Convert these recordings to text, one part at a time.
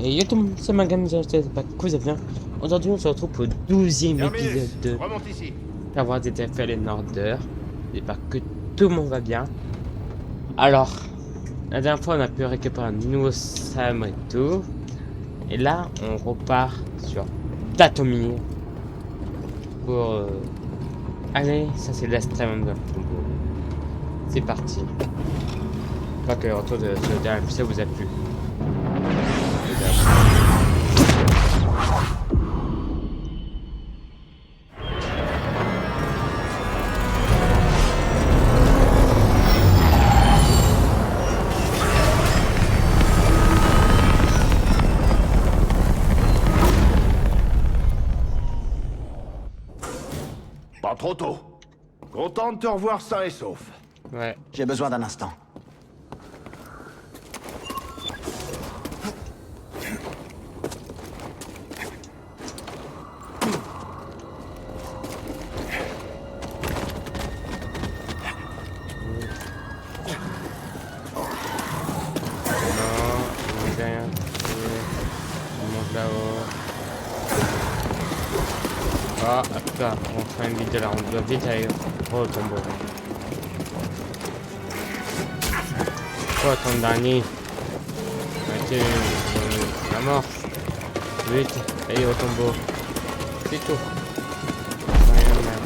Et yo tout le monde, c'est Magam, j'espère que vous allez bien. Aujourd'hui on se retrouve pour le 12e épisode de remonte ici. Avoir des Fallen Order. J'espère que tout le monde va bien. Alors, la dernière fois on a pu récupérer un nouveau Sam et tout. Et là on repart sur Datomir. Pour... Allez, ça c'est l'extrême de combo. C'est parti. Pas que le retour de ce dernier épisode vous a plu. Pas trop tôt. Content de te revoir sain et sauf. Ouais. J'ai besoin d'un instant. Ah, putain, on fait une vidéo là, on doit vite aller au tombeau. Quoi, ton dernier? Mettez la mort. Vite, allez au tombeau. C'est tout. Rien de mal.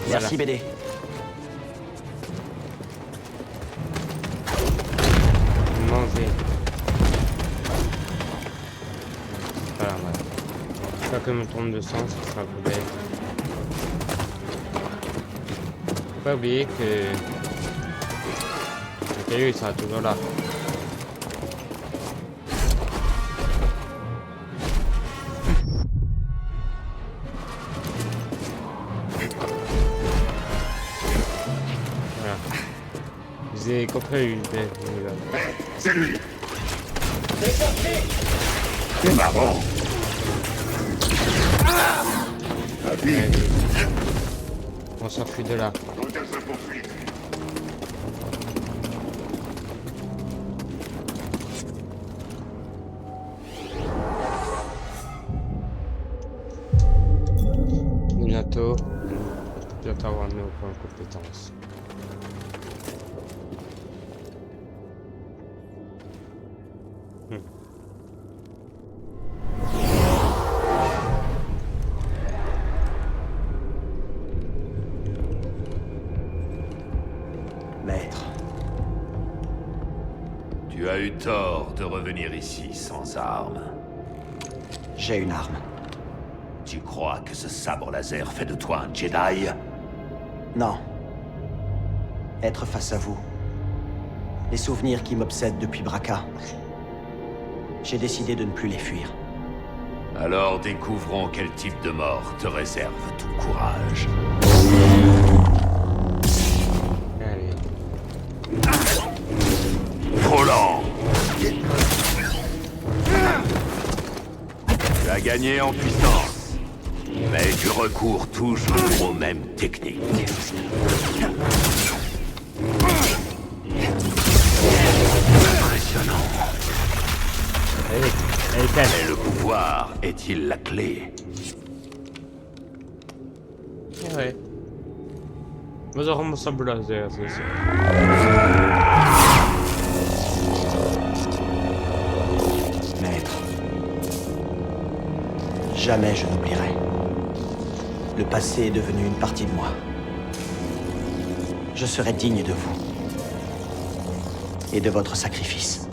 Merci BD. Manger. C'est pas grave. Pas que me trompe de sens, ce sera un peu bête. Faut pas oublier que le caillou il sera toujours là. Voilà. Vous avez compris, C'est lui. C'est marrant. Allez. On s'enfuit de là. Bientôt avoir nos points de compétence. Maître, Tu as eu tort de revenir ici sans armes. j'ai une arme. Tu crois que ce sabre laser fait de toi un Jedi? Non. Être face à vous. Les souvenirs qui m'obsèdent depuis Bracca. J'ai décidé de ne plus les fuir. Alors découvrons quel type de mort te réserve ton courage. Allez. Trop lent. Tu as gagné en puissance, mais tu recours toujours aux mêmes techniques. Impressionnant. Elle est calme. Mais le pouvoir est-il la clé? Ouais. Nous aurons mon sable laser, c'est ça. Maître. Jamais je n'oublierai. Le passé est devenu une partie de moi. Je serai digne de vous. Et de votre sacrifice.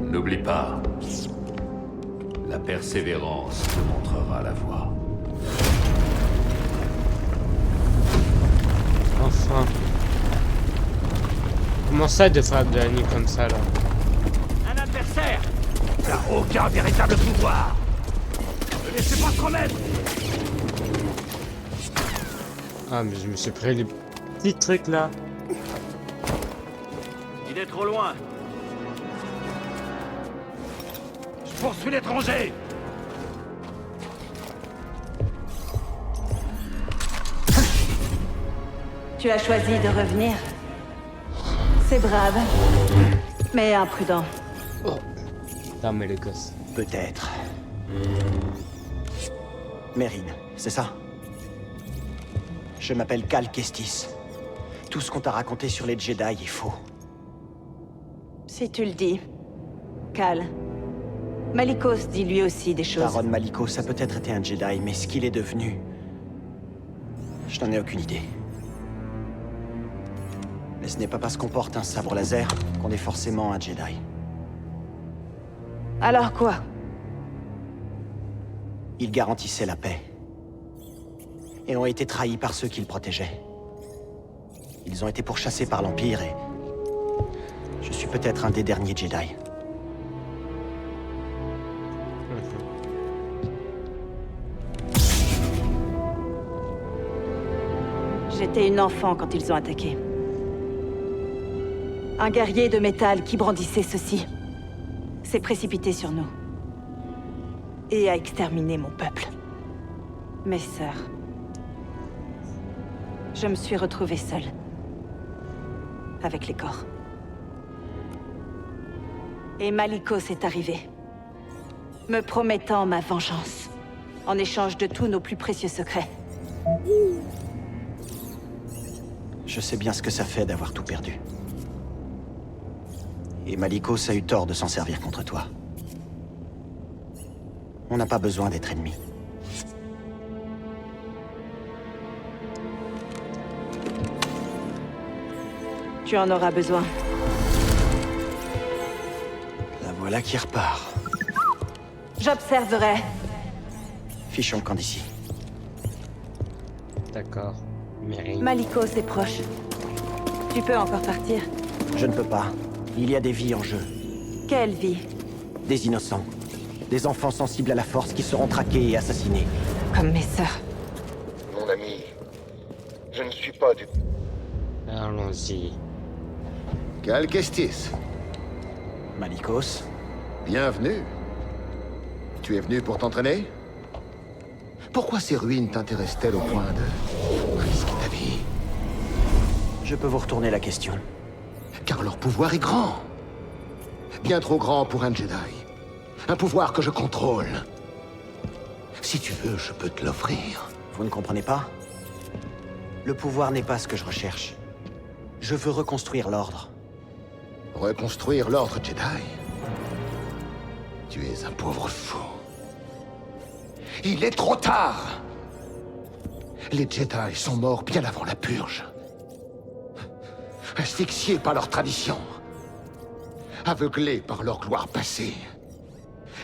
N'oublie pas, la persévérance te montrera la voie. Enfin. Comment ça de faire de la nuit comme ça là? Un adversaire! La aucun véritable pouvoir. Ne laissez pas se remettre. Ah, mais je me suis pris les petits trucs là. Il est trop loin. Je poursuis l'étranger. Tu as choisi de revenir. C'est brave, mais imprudent. Non, mais le gosse. Peut-être. Mérine, c'est ça? Je m'appelle Cal Kestis. Tout ce qu'on t'a raconté sur les Jedi est faux. Si tu le dis. Cal. Malicos dit lui aussi des choses. Taron Malicos a peut-être été un Jedi, mais ce qu'il est devenu... Je n'en ai aucune idée. Mais ce n'est pas parce qu'on porte un sabre laser qu'on est forcément un Jedi. Alors quoi? Ils garantissaient la paix. Et ont été trahis par ceux qui le protégeaient. Ils ont été pourchassés par l'Empire et... Je suis peut-être un des derniers Jedi. J'étais une enfant quand ils ont attaqué. Un guerrier de métal qui brandissait ceci s'est précipité sur nous. Et a exterminé mon peuple. Mes sœurs. Je me suis retrouvée seule. Avec les corps. Et Malicos est arrivé. Me promettant ma vengeance. En échange de tous nos plus précieux secrets. Je sais bien ce que ça fait d'avoir tout perdu. Et Malicos a eu tort de s'en servir contre toi. On n'a pas besoin d'être ennemis. Tu en auras besoin. La voilà qui repart. J'observerai. Fichons le camp d'ici. D'accord. Mérine. Malicos est proche. Tu peux encore partir. Je ne peux pas. Il y a des vies en jeu. Quelle vie? Des innocents. Des enfants sensibles à la force qui seront traqués et assassinés. Comme mes sœurs. Mon ami, je ne suis pas du... Allons-y. Cal Kestis, Malicos, bienvenue. Tu es venu pour t'entraîner? Pourquoi ces ruines t'intéressent-elles au point de risquer ta vie? je peux vous retourner la question. Car leur pouvoir est grand. Bien trop grand pour un Jedi. Un pouvoir que je contrôle. Si tu veux, je peux te l'offrir. Vous ne comprenez pas? Le pouvoir n'est pas ce que je recherche. Je veux reconstruire l'ordre. Reconstruire l'ordre Jedi. Tu es un pauvre fou. Il est trop tard. Les Jedi sont morts bien avant la purge. Asphyxiés par leur tradition. Aveuglés par leur gloire passée.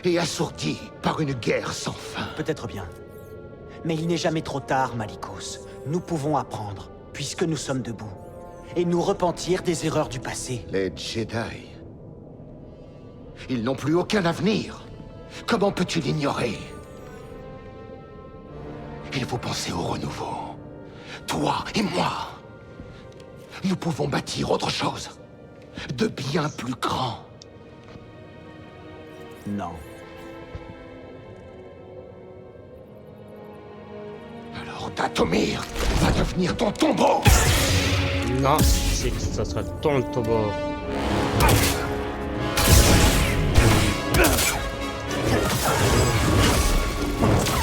Et assourdis par une guerre sans fin. Peut-être bien. Mais il n'est jamais trop tard, Malicos. Nous pouvons apprendre, puisque nous sommes debout. Et nous repentir des erreurs du passé. Les Jedi... Ils n'ont plus aucun avenir. Comment peux-tu l'ignorer? Il faut penser au renouveau. Toi et moi. Nous pouvons bâtir autre chose. De bien plus grand. Non. Alors Dathomir va devenir ton tombeau. Non, c'est que ça sera ton tombeau.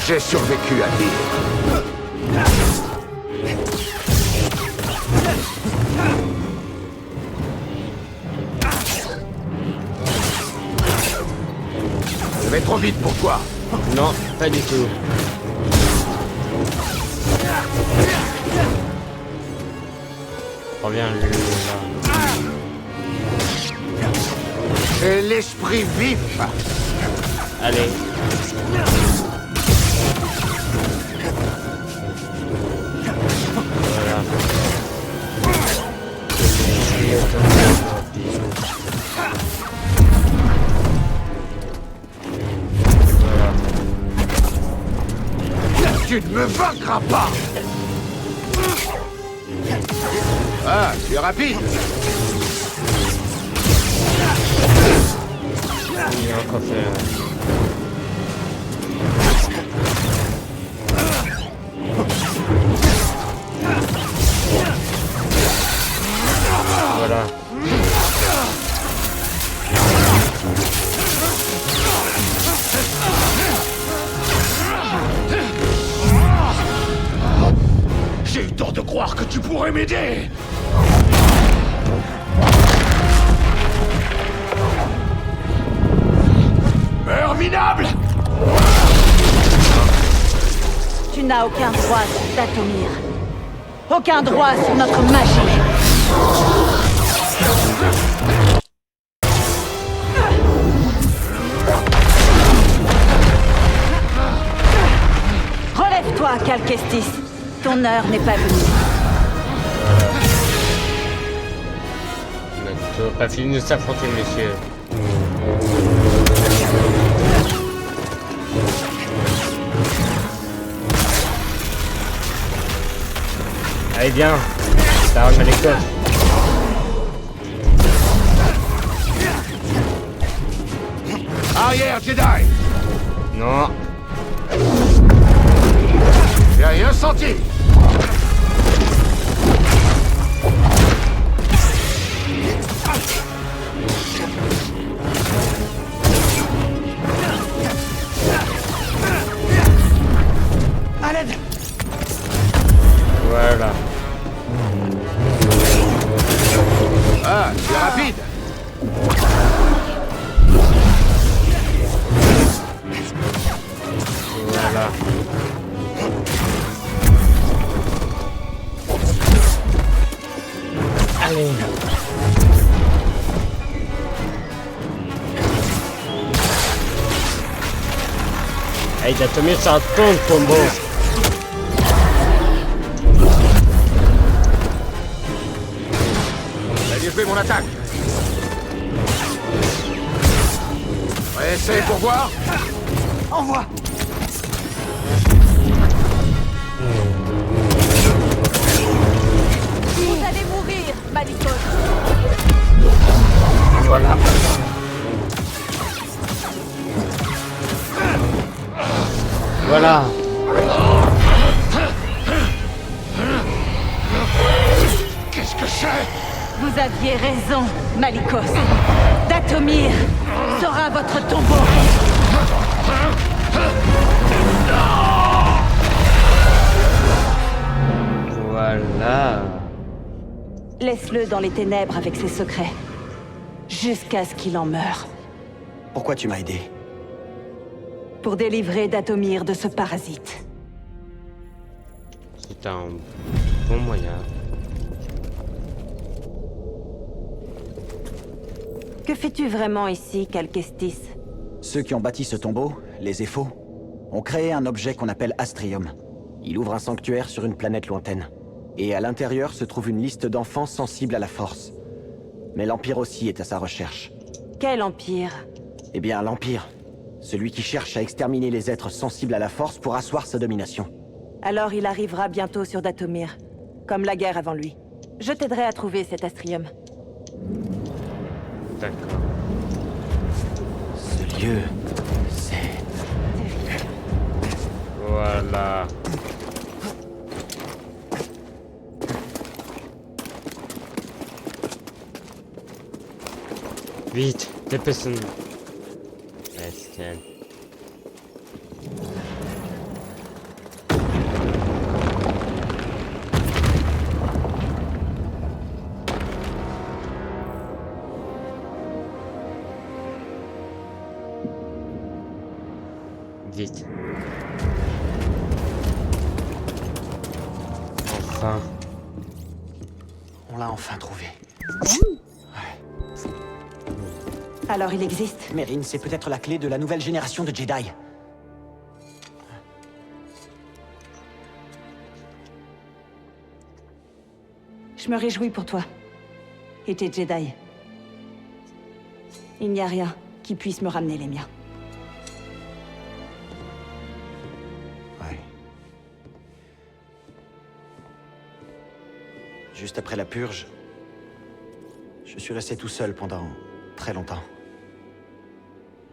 J'ai survécu à l'île. Je vais trop vite pour toi. Non, pas du tout. Reviens là. J'ai l'esprit vif. Allez. Voilà. Tu ne me vaincras pas! Ah, tu es rapide! Il a encore fait... Voilà. J'ai eu tort de croire que tu pourrais m'aider! Meurs, minable! Tu n'as aucun droit sur Dathomir. Aucun droit sur notre magie. Relève-toi, Calquestis. Ton heure n'est pas venue. On n'a toujours pas fini de s'affronter, monsieur. Allez, viens. Ça remet les codes. Arrière, Jedi! Non. J'ai rien senti! À l'aide! Voilà. Ah, tu es rapide! Voilà. Allez. Allez, Dathomir, ça tourne, combo. J'ai déjoué mon attaque! Pressé pour voir? Envoie! Vous allez mourir, Malicos. Voilà. Voilà. Qu'est-ce que c'est? Vous aviez raison, Malicos. Dathomir sera votre tombeau. Voilà. Laisse-le dans les ténèbres avec ses secrets. Jusqu'à ce qu'il en meure. Pourquoi tu m'as aidé? Pour délivrer Dathomir de ce parasite. C'est un bon moyen. Que fais-tu vraiment ici, Calquestis? Ceux qui ont bâti ce tombeau, les Éphos, ont créé un objet qu'on appelle Astrium. Il ouvre un sanctuaire sur une planète lointaine. Et à l'intérieur se trouve une liste d'enfants sensibles à la force. Mais l'Empire aussi est à sa recherche. Quel empire? Eh bien, l'Empire. Celui qui cherche à exterminer les êtres sensibles à la force pour asseoir sa domination. Alors il arrivera bientôt sur Dathomir. Comme la guerre avant lui. Je t'aiderai à trouver cet Astrium. D'accord. Ce lieu, c'est... Voilà. Vite, dépêche-nous. Bestial. Vite. Enfin. On l'a enfin trouvé. Alors il existe? Merrin, c'est peut-être la clé de la nouvelle génération de Jedi. Je me réjouis pour toi. Et tes Jedi. Il n'y a rien qui puisse me ramener les miens. Ouais. juste après la purge, je suis resté tout seul pendant très longtemps.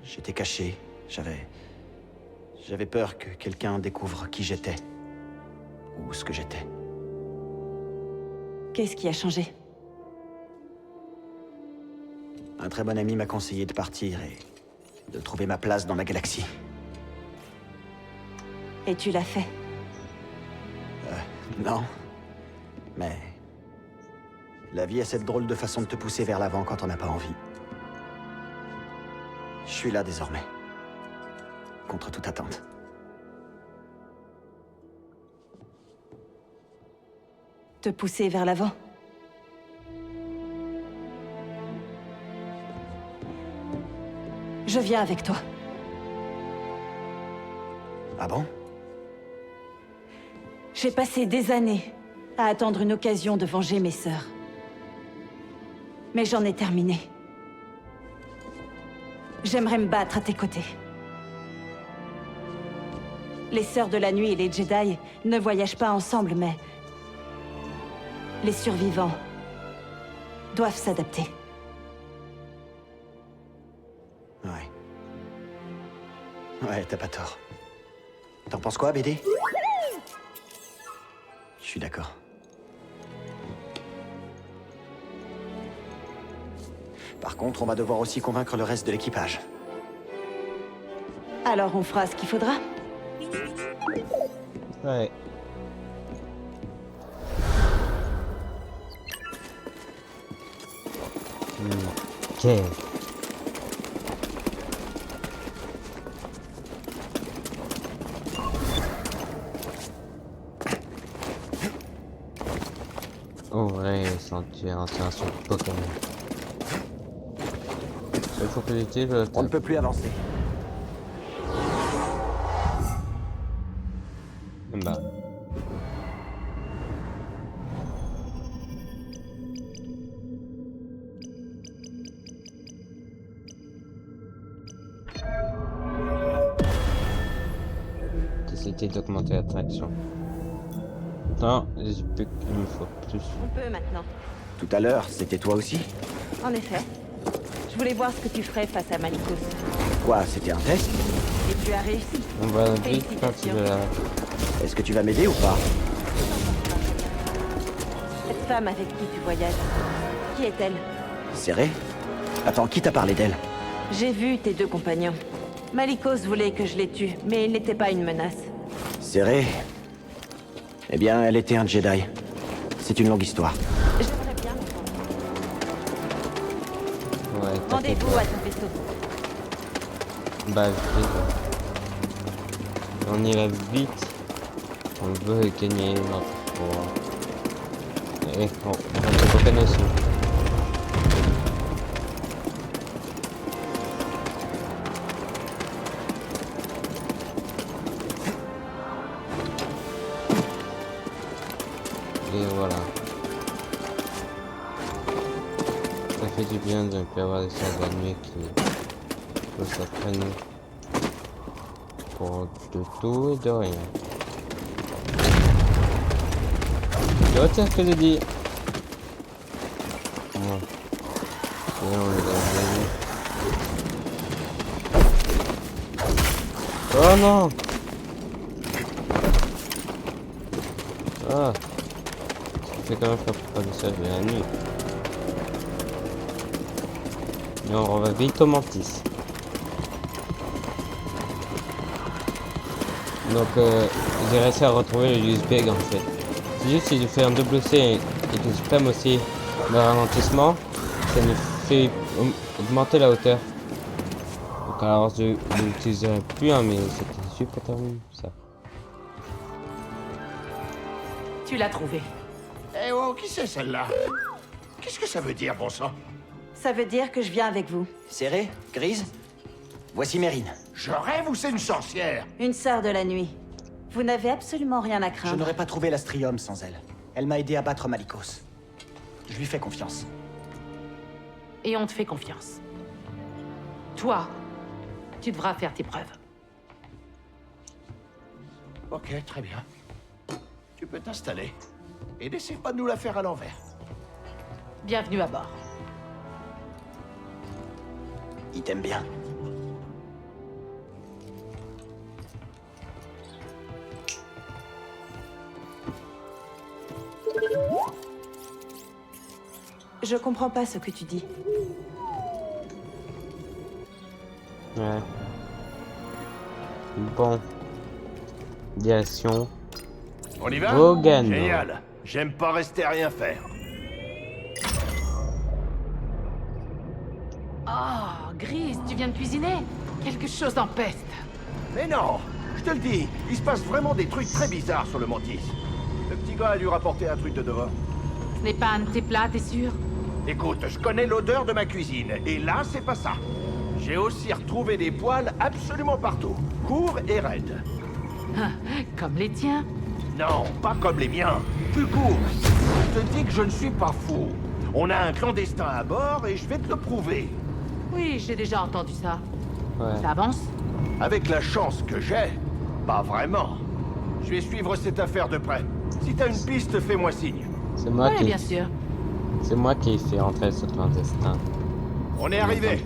J'étais caché, j'avais peur que quelqu'un découvre qui j'étais. Ou ce que j'étais. Qu'est-ce qui a changé? Un très bon ami m'a conseillé de partir et de trouver ma place dans la galaxie. Et tu l'as fait. Non. Mais... la vie a cette drôle de façon de te pousser vers l'avant quand on n'a pas envie. Je suis là désormais. Contre toute attente. Te pousser vers l'avant. Je viens avec toi. Ah bon? J'ai passé des années à attendre une occasion de venger mes sœurs. Mais j'en ai terminé. J'aimerais me battre à tes côtés. Les Sœurs de la Nuit et les Jedi ne voyagent pas ensemble, mais... les survivants doivent s'adapter. Ouais. Ouais, t'as pas tort. T'en penses quoi, BD? Je suis d'accord. Par contre, on va devoir aussi convaincre le reste de l'équipage. Alors on fera ce qu'il faudra. Ouais. Ok. Oh ouais, sanctuaire, c'est un son Pokémon. Il faut que j'utilise On ne peut plus avancer. Bah. Essayer d'augmenter la traction. Non, j'ai plus qu'il me faut plus. On peut maintenant. Tout à l'heure, c'était toi aussi? En effet. Je voulais voir ce que tu ferais face à Malicos. Quoi, c'était un test? Et tu as réussi. On va vite quand il Félicitations. est là. Est-ce que tu vas m'aider ou pas? Cette femme avec qui tu voyages, qui est-elle? Serré? Attends, qui t'a parlé d'elle? J'ai vu tes deux compagnons. Malicos voulait que je les tue, mais il n'était pas une menace. Serré? Eh bien, elle était un Jedi. C'est une longue histoire. J'aimerais bien l'entendre. Ouais, t'inquiète Rendez-vous pas. à ton vaisseau. Bah vite. On y va vite. On veut gagner notre pouvoir. Et on va se reconnaître. Et voilà. Ça fait du bien de ne plus avoir des sœurs de la nuit qui s'apprennent pour de tout et de rien. Tu retires ce que j'ai dit. Ouais. Et on les a vus. Oh non! Ah! C'est quand même pas de ça de la nuit. Mais on va vite au Mantis. Donc j'ai réussi à retrouver le USB en fait. C'est juste si je fais un double C et que je spam aussi le ralentissement, ça me fait augmenter la hauteur. Donc alors je l'utiliserai plus hein, mais c'était super terminé ça. Tu l'as trouvé. Eh oh, qui c'est celle-là? Qu'est-ce que ça veut dire, bon sang? Ça veut dire que je viens avec vous. Serré? Grise? Voici Mérine. Je rêve ou c'est une sorcière? Une sœur de la nuit. Vous n'avez absolument rien à Je craindre. n'aurais pas trouvé l'Astrium sans elle. Elle m'a aidé à battre Malicos. Je lui fais confiance. Et on te fait confiance. Toi, tu devras faire tes preuves. Ok, très bien. Tu peux t'installer. Et n'essaie pas de nous la faire à l'envers. Bienvenue à bord. Il t'aime bien. Je comprends pas ce que tu dis. Ouais. Bon. Direction. On y va? Bogano. Génial. J'aime pas rester à rien faire. Oh, Grise, tu viens de cuisiner? Quelque chose d'empeste. Mais non, je te le dis, il se passe vraiment des trucs très bizarres sur le Mantis. Le petit gars a dû rapporter un truc de dehors. Ce n'est pas un de tes plats, t'es sûr? Écoute, je connais l'odeur de ma cuisine, et là, c'est pas ça. J'ai aussi retrouvé des poils absolument partout, courts et raides. Comme les tiens. Non, pas comme les miens, plus courts. Je te dis que je ne suis pas fou. On a un clandestin à bord et je vais te le prouver. Oui, j'ai déjà entendu ça. Ouais. Ça avance? Avec la chance que j'ai, pas vraiment. Je vais suivre cette affaire de près. Si t'as une piste, fais-moi signe. C'est moi Oui, qui. bien sûr. C'est moi qui ai fait entrer ce clandestin. On est arrivé.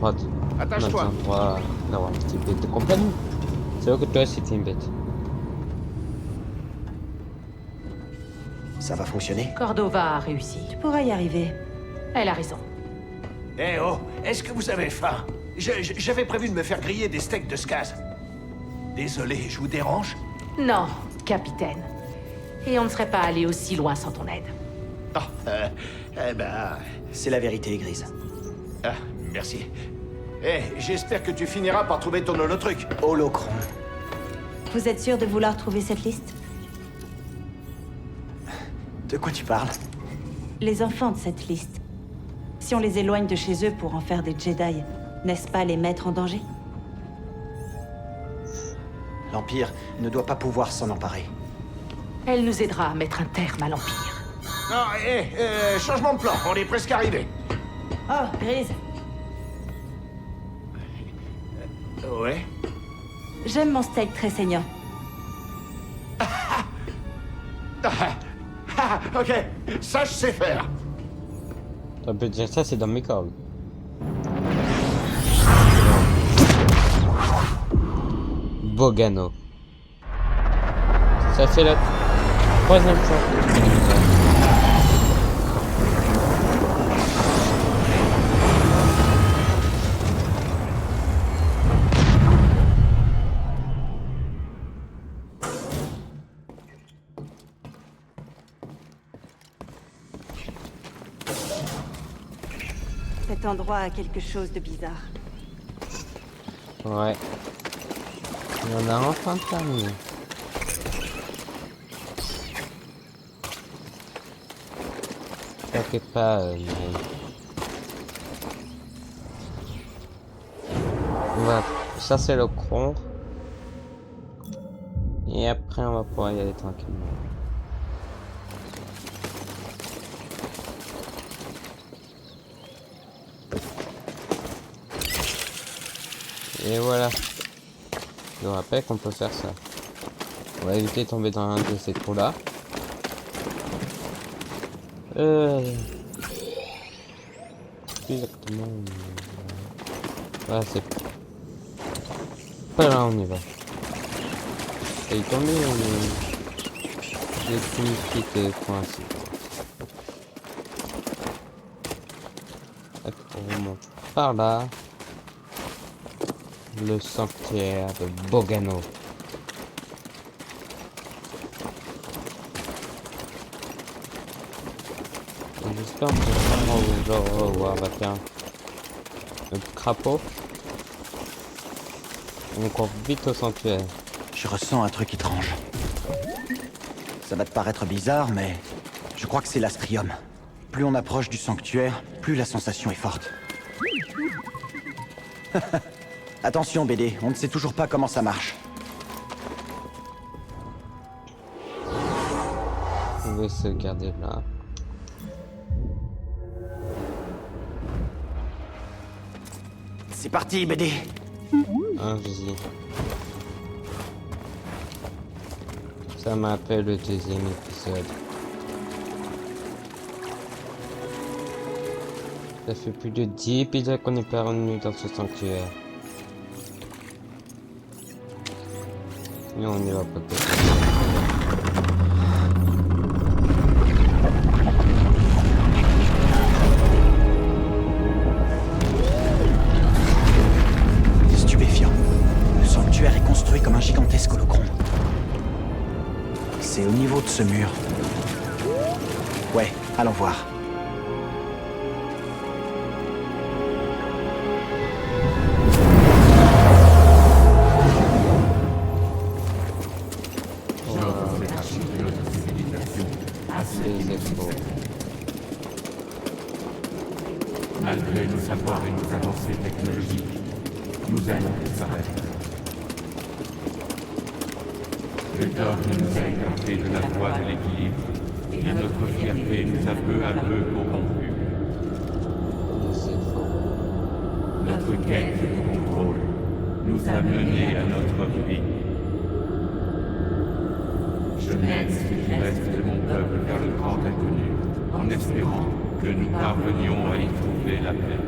Attache-toi. On a le droit d'avoir un petit peu de compagnie. C'est vrai que toi aussi t'es une bête. Ça va fonctionner? Cordova a réussi. Tu pourras y arriver. Elle a raison. Eh oh, est-ce que vous avez faim? J'avais prévu de me faire griller des steaks de Skaz. Désolé, je vous dérange? Non, capitaine. Et on ne serait pas allé aussi loin sans ton aide. Ah, eh ben... C'est la vérité, Grise. Ah, merci. Eh, j'espère que tu finiras par trouver ton holotruc. Holocron. Vous êtes sûr de vouloir trouver cette liste? De quoi tu parles? Les enfants de cette liste. Si on les éloigne de chez eux pour en faire des Jedi, n'est-ce pas les mettre en danger? L'Empire ne doit pas pouvoir s'en emparer. Elle nous aidera à mettre un terme à l'Empire. Non, changement de plan, on est presque arrivé. Oh, Grise, Ouais. j'aime mon steak très saignant. Ok, ça je sais faire. On peut dire ça, c'est dans mes cordes. Bogano. Ça fait la troisième fois que je fais ça. Cet endroit a quelque chose de bizarre. Ouais. On a enfin terminé. T'inquiète pas, Mireille. On va chasser le cron. Et après, on va pouvoir y aller tranquillement. Et voilà. Je rappelle qu'on peut faire ça. On va éviter de tomber dans un de ces trous là. Exactement. Voilà, c'est pas là, on y va. Et il tombe des petites coïncidences. On remonte par là. Le sanctuaire de Bogano. J'espère qu'on va revoir le crapaud. On court vite au sanctuaire. Je ressens un truc étrange. Ça va te paraître bizarre, mais je crois que c'est l'astrium. Plus on approche du sanctuaire, plus la sensation est forte. Attention, BD, on ne sait toujours pas comment ça marche. On va se garder là. C'est parti, BD. Vas-y. Ça m'appelle le deuxième épisode. Ça fait plus de 10 épisodes qu'on est parvenu dans ce sanctuaire. Et on y va pas peut-être. Stupéfiant. Le sanctuaire est construit comme un gigantesque holochrome. C'est au niveau de ce mur. Ouais, allons voir. Des expos. Malgré nos savoirs et nos avancées technologiques, nous allons disparaître. Le tort nous a écartés de la voie de l'équilibre, et notre fierté nous a peu à peu corrompus. Des efforts. Notre quête de contrôle nous a menés à notre ruine. Je mène ce qui reste de mon peuple vers le grand inconnu, en espérant que nous parvenions à y trouver la paix.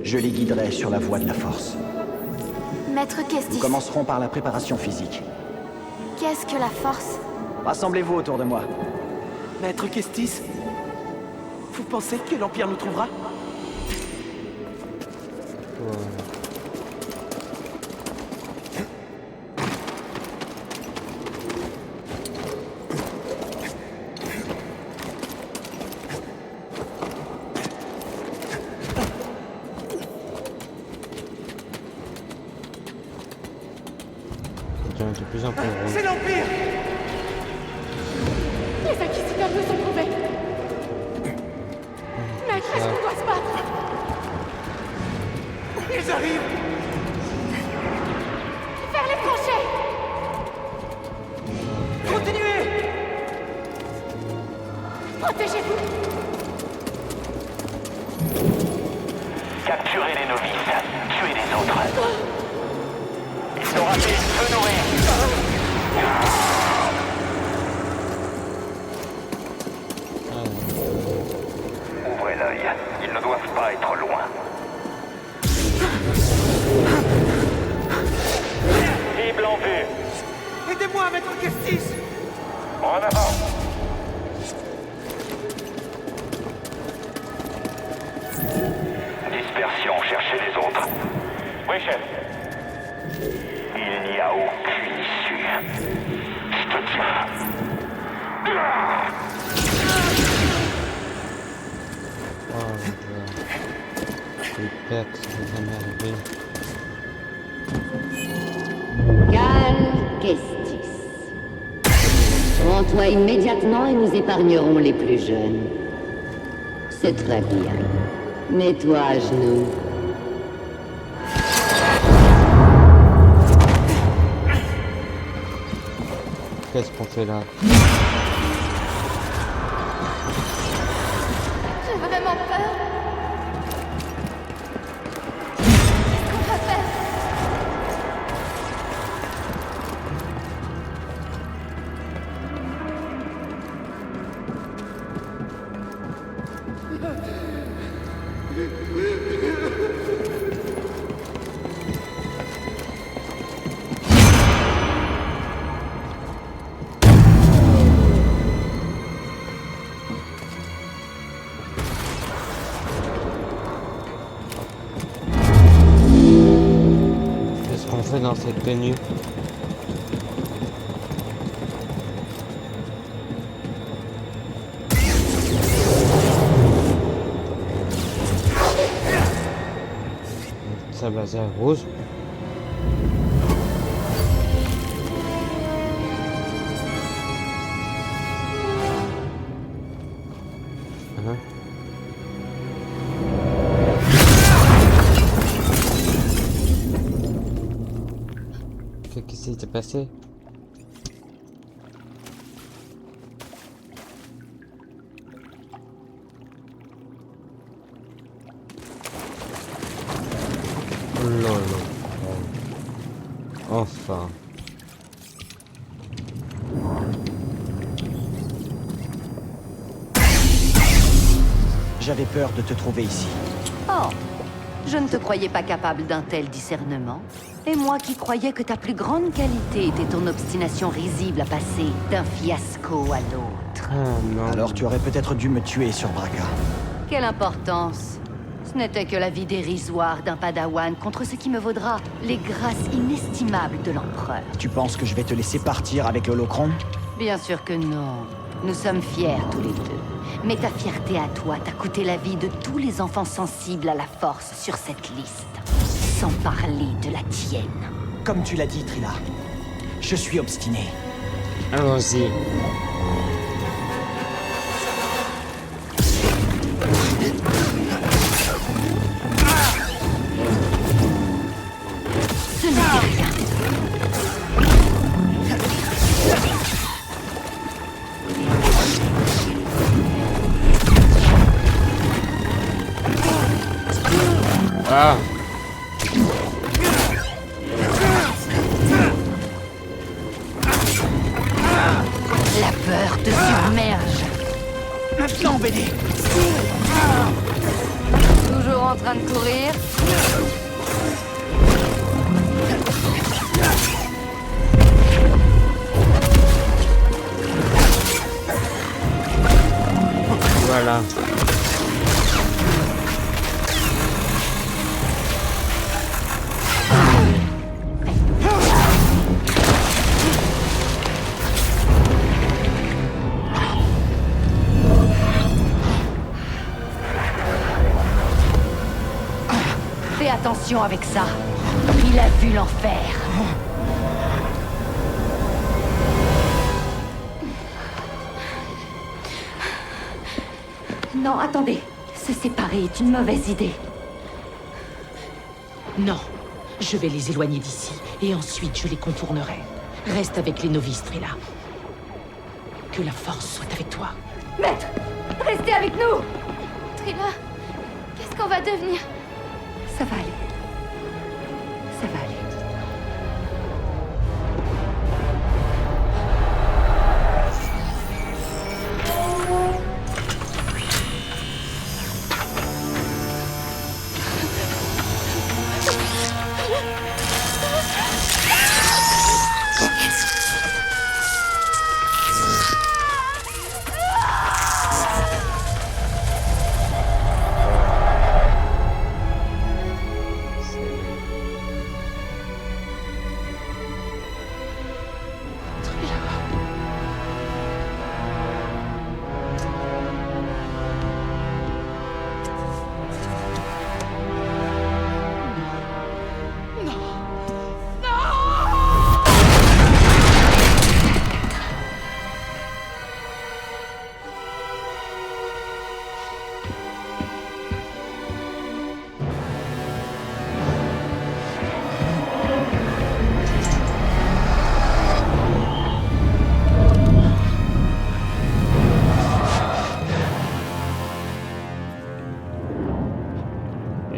Je les guiderai sur la voie de la force. Maître Nous Kestis, commencerons par la préparation physique. qu'est-ce que la force? Rassemblez-vous autour de moi. Maître Kestis, vous pensez que l'Empire nous trouvera? Ça devient de plus en plus gros. C'est l'Empire! Les inquisiteurs nous ont trouvés. Maître, est-ce qu'on doit se battre? Ils arrivent! Vers les tranchées! Continuez! Protégez-vous! Capturez les novices, tuez les autres. Ils ont raté, feu nourrir. Ouvrez l'œil, ils ne doivent pas être loin. Cible en vue. Aidez-moi, Maître Kestis! En avant. Dispersion, cherchez les autres. Oui, chef. Il n'y a aucune issue. Je te tiens. Oh j'ai peur que ça va jamais arriver. Cal Kestis. Rends-toi immédiatement et nous épargnerons les plus jeunes. C'est très bien. Mets-toi à genoux. Qu'est-ce qu'on fait là? J'ai vraiment peur. Qu'est-ce qu'on va faire? Qu'est-ce qu'on fait dans cette tenue? Ça laser rose. Hein? Qu'est-ce qui s'est passé? Oh là là. Enfin. j'avais peur de te trouver ici. Oh, je ne te croyais pas capable d'un tel discernement. Et moi qui croyais que ta plus grande qualité était ton obstination risible à passer d'un fiasco à l'autre. Oh non. Alors tu aurais peut-être dû me tuer sur Braca. Quelle importance! Ce n'était que la vie dérisoire d'un padawan contre ce qui me vaudra les grâces inestimables de l'empereur. Tu penses que je vais te laisser partir avec l'holocron? Bien sûr que non. Nous sommes fiers tous les deux. Mais ta fierté à toi t'a coûté la vie de tous les enfants sensibles à la force sur cette liste. Sans parler de la tienne. Comme tu l'as dit, Trilla. Je suis obstiné. Allons-y. Ce n'était rien. Ah. La peur te submerge. Maintenant, BD. Toujours en train de courir? Voilà. Fais attention avec ça. Il a vu l'enfer. Non, attendez. Se séparer est une mauvaise idée. Non. Je vais les éloigner d'ici, et ensuite je les contournerai. Reste avec les novices, Trilla. Que la force soit avec toi. Maître, restez avec nous. Trilla, qu'est-ce qu'on va devenir? Ça va aller. Ça va aller.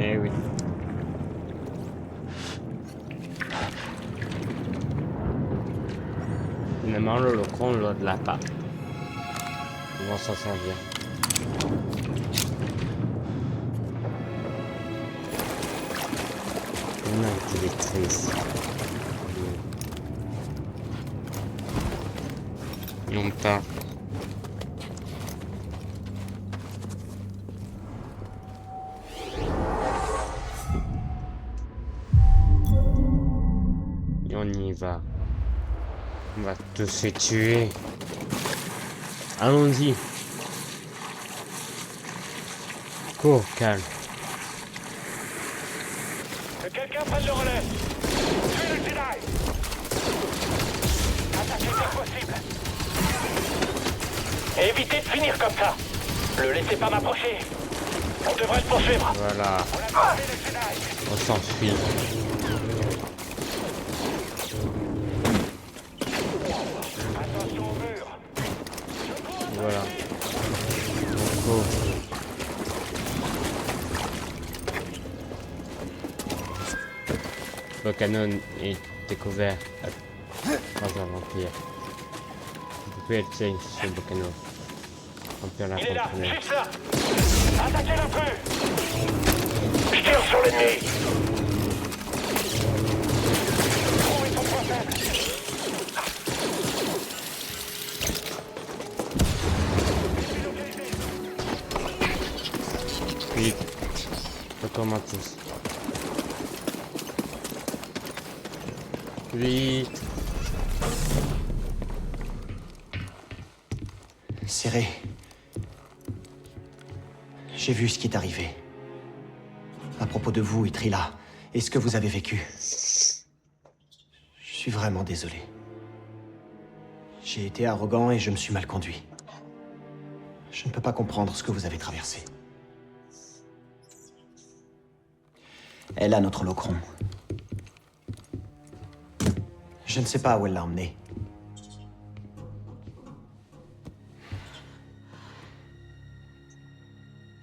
Eh oui. Finalement, l'holocron, on l'a pas. Ils vont s'en servir. On a une directrice. Non pas. Et on y va. On va tous se tuer. Allons-y. Cours, calme. Que quelqu'un prenne le relais. Tuez le Jedi. Attaquez dès que possible. Évitez de finir comme ça. Le laissez pas m'approcher. On devrait le poursuivre. Voilà. On a trouvé le Jedi. On s'enfuit. Attention au mur. Voilà. On court. Le canon est découvert à 3 vampires. Vous pouvez être safe sur le canon. On peut la Il est là, contrôler. juste là. Attaquez l'intrus. Je tire sur l'ennemi. Trouvez son point faible. Vite. Retourne tous. Vite. Serré. J'ai vu ce qui est arrivé. À propos de vous et Trilla, et ce que vous avez vécu. Je suis vraiment désolé. J'ai été arrogant et je me suis mal conduit. Je ne peux pas comprendre ce que vous avez traversé. Elle a notre locron. Je ne sais pas où elle l'a emmené.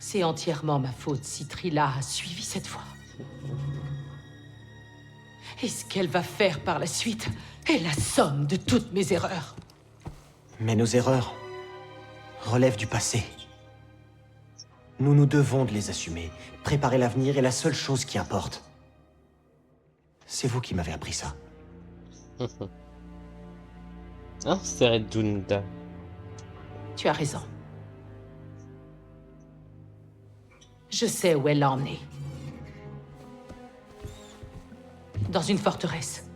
C'est entièrement ma faute si Trilla a suivi cette voie. Et ce qu'elle va faire par la suite est la somme de toutes mes erreurs. Mais nos erreurs relèvent du passé. Nous nous devons de les assumer. Préparer l'avenir est la seule chose qui importe. C'est vous qui m'avez appris ça. Ah, c'est Redunda. Tu as raison. Je sais où elle l'a emmené. Dans une forteresse.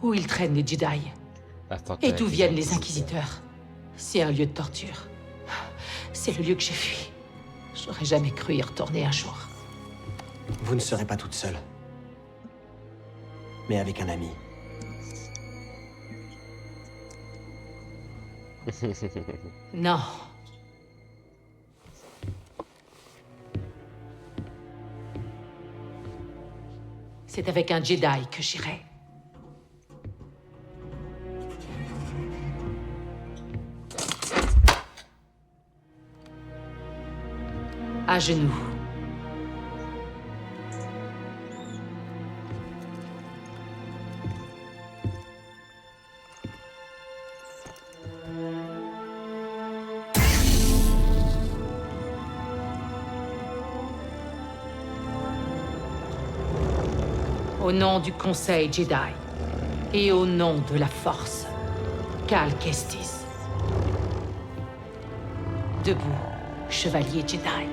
Où ils traînent les Jedi. Et d'où viennent les Inquisiteurs. C'est un lieu de torture. C'est le lieu que j'ai fui. J'aurais jamais cru y retourner un jour. Vous ne serez pas toute seule. Mais avec un ami. Non. C'est avec un Jedi que j'irai. À genoux. Au nom du Conseil Jedi et au nom de la Force, Cal Kestis. Debout, chevalier Jedi.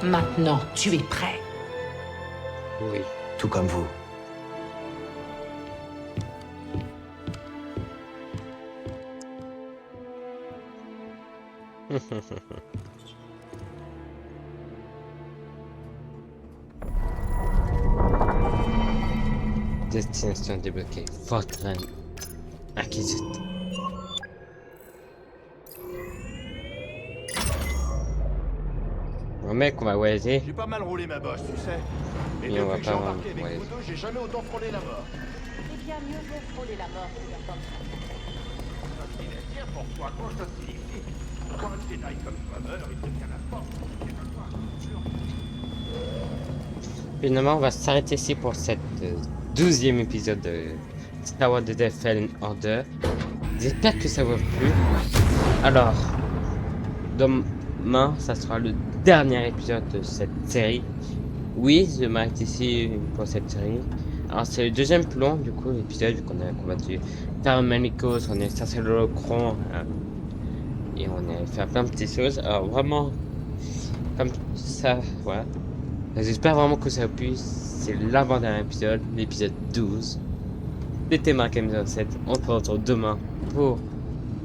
Maintenant, tu es prêt. Oui. Tout comme vous. Destination débloquée. Fortran Inquisite. Bon mec, on va voyager. J'ai pas mal roulé ma bosse, tu sais. Et Et on va depuis que j'ai pas embarqué avec voyager. vous deux, j'ai jamais autant frôlé la mort. Eh bien, mieux vaut frôler la mort que la porte. Il est bien pour toi, quoi ça signifie. Quand un Jedi comme toi meurt, il devient la force. C'est pas toi. Finalement, on va s'arrêter ici pour cette 12e épisode de Star Wars Jedi Fallen Order. J'espère que ça vous a plu. Alors, demain, ça sera le dernier épisode de cette série. Oui, je m'arrête ici pour cette série. Alors, c'est le deuxième plus long, du coup, l'épisode, vu qu'on a combattu Taromanicos, on est cherché le Holocron, et on a fait plein de petites choses. Alors, vraiment, comme ça, voilà. J'espère vraiment que ça a plu. C'est l'avant-dernier épisode, l'épisode 12. C'était Mark Games 7. On se retrouve demain pour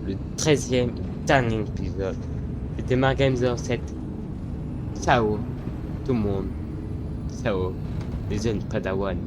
le 13e dernier épisode. C'était Mark Games 7. Ciao tout le monde. Ciao les jeunes Padawan.